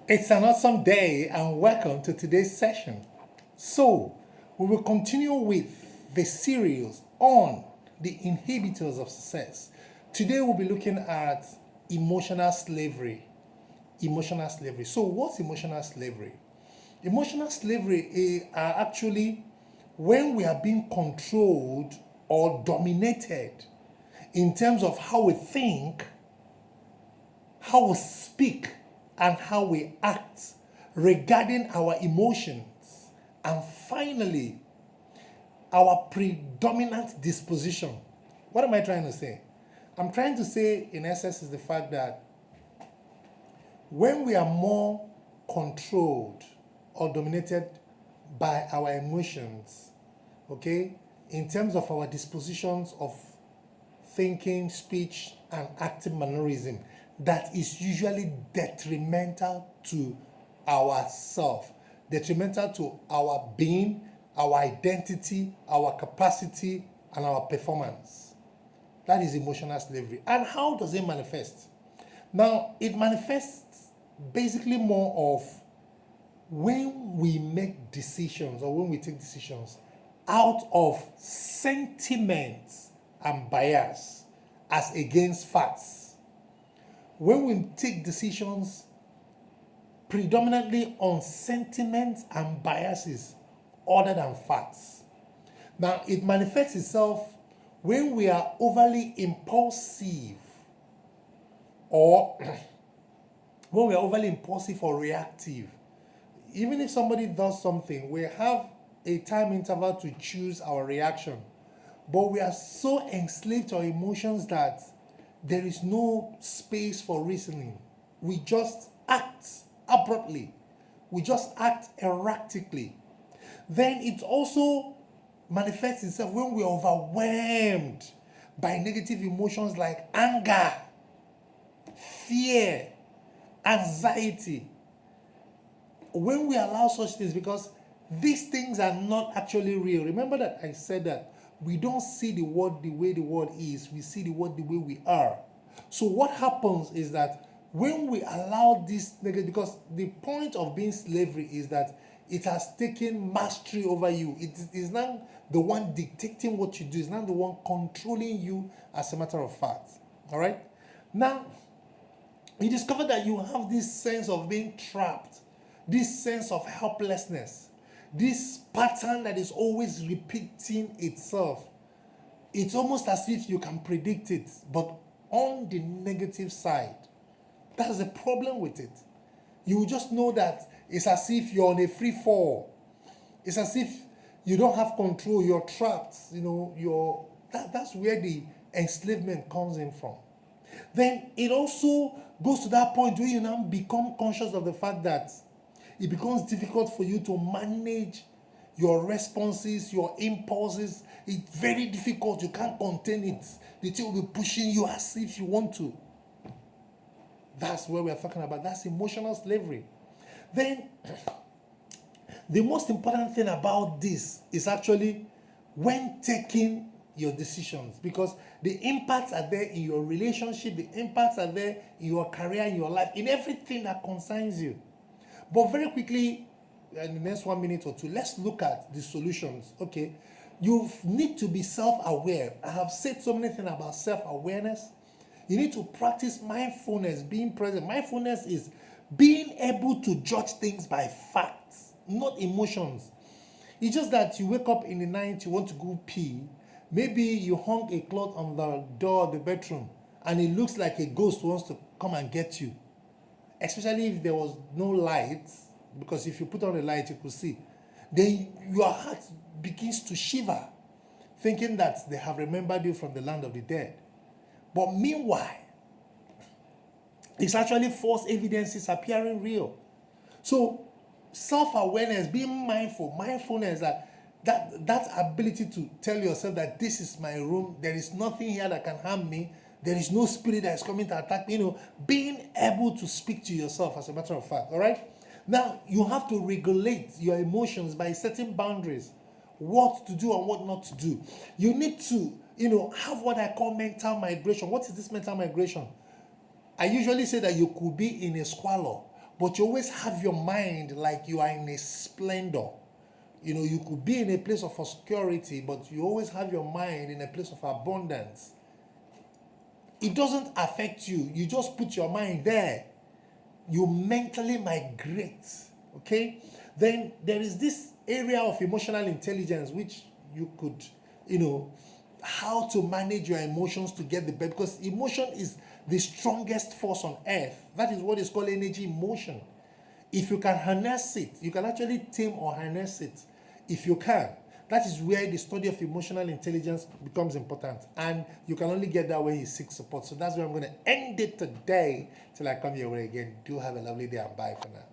It's an awesome day and welcome to today's session. So, we will continue with the series on the inhibitors of success. Today, we'll be looking at emotional slavery. Emotional slavery. So, what's emotional slavery? Emotional slavery are actually when we are being controlled or dominated in terms of how we think, how we speak, and how we act regarding our emotions, and finally, our predominant disposition. What am I trying to say? I'm trying to say, in essence, is the fact that when we are more controlled or dominated by our emotions, okay, in terms of our dispositions of thinking, speech, and acting mannerism, that is usually detrimental to ourself, detrimental to our being, our identity, our capacity, and our performance. That is emotional slavery. And how does it manifest? Now, it manifests basically more of when we make decisions or when we take decisions out of sentiments and bias as against facts. When we take decisions predominantly on sentiments and biases other than facts. Now, it manifests itself when we are overly impulsive or when we are overly impulsive or reactive. Even if somebody does something, we have a time interval to choose our reaction. But we are so enslaved to our emotions that there is no space for reasoning. We just act abruptly. We just act erratically. Then it also manifests itself when we are overwhelmed by negative emotions like anger, fear, anxiety. When we allow such things, because these things are not actually real. Remember that I said that we don't see the world the way the world is, we see the world the way we are. So what happens is that when we allow this negative, because the point of being slavery is that it has taken mastery over you. It is not the one dictating what you do, it's not the one controlling you, as a matter of fact. All right? Now, you discover that you have this sense of being trapped, this sense of helplessness, this pattern that is always repeating itself. It's almost as if you can predict it, but on the negative side. That's the problem with it. You just know that it's as if you're on a free fall. It's as if you don't have control, you're trapped. That's where the enslavement comes in from. Then it also goes to that point where you now become conscious of the fact that it becomes difficult for you to manage your responses, your impulses. It's very difficult. You can't contain it. The thing will be pushing you as if you want to. That's what we're talking about. That's emotional slavery. Then, the most important thing about this is actually when taking your decisions, because the impacts are there in your relationship, the impacts are there in your career, in your life, in everything that concerns you. But very quickly, in the next 1 minute or two, let's look at the solutions. Okay, you need to be self-aware. I have said so many things about self-awareness. You need to practice mindfulness, being present. Mindfulness is being able to judge things by facts, not emotions. It's just that you wake up in the night, you want to go pee. Maybe you hung a cloth on the door of the bedroom and it looks like a ghost wants to come and get you. Especially if there was no light, because if you put on the light, you could see. Then your heart begins to shiver, thinking that they have remembered you from the land of the dead. But meanwhile, it's actually false evidences appearing real. So self-awareness, being mindful, mindfulness, that ability to tell yourself that this is my room, there is nothing here that can harm me, there is no spirit that is coming to attack me, being able to speak to yourself, as a matter of fact. All right, now you have to regulate your emotions by setting boundaries, what to do and what not to do. You need to have what I call mental migration. What is this mental migration? I usually say that you could be in a squalor, but you always have your mind like you are in a splendor. You know, you could be in a place of obscurity, but you always have your mind in a place of abundance. It doesn't affect you. You just put your mind there. You mentally migrate. Okay? Then there is this area of emotional intelligence which you could, how to manage your emotions to get the best. Because emotion is the strongest force on earth. That is what is called energy motion. If you can harness it, you can actually tame or harness it. If you can, that is where the study of emotional intelligence becomes important. And you can only get that when you seek support. So that's where I'm going to end it today till I come your way again. Do have a lovely day and bye for now.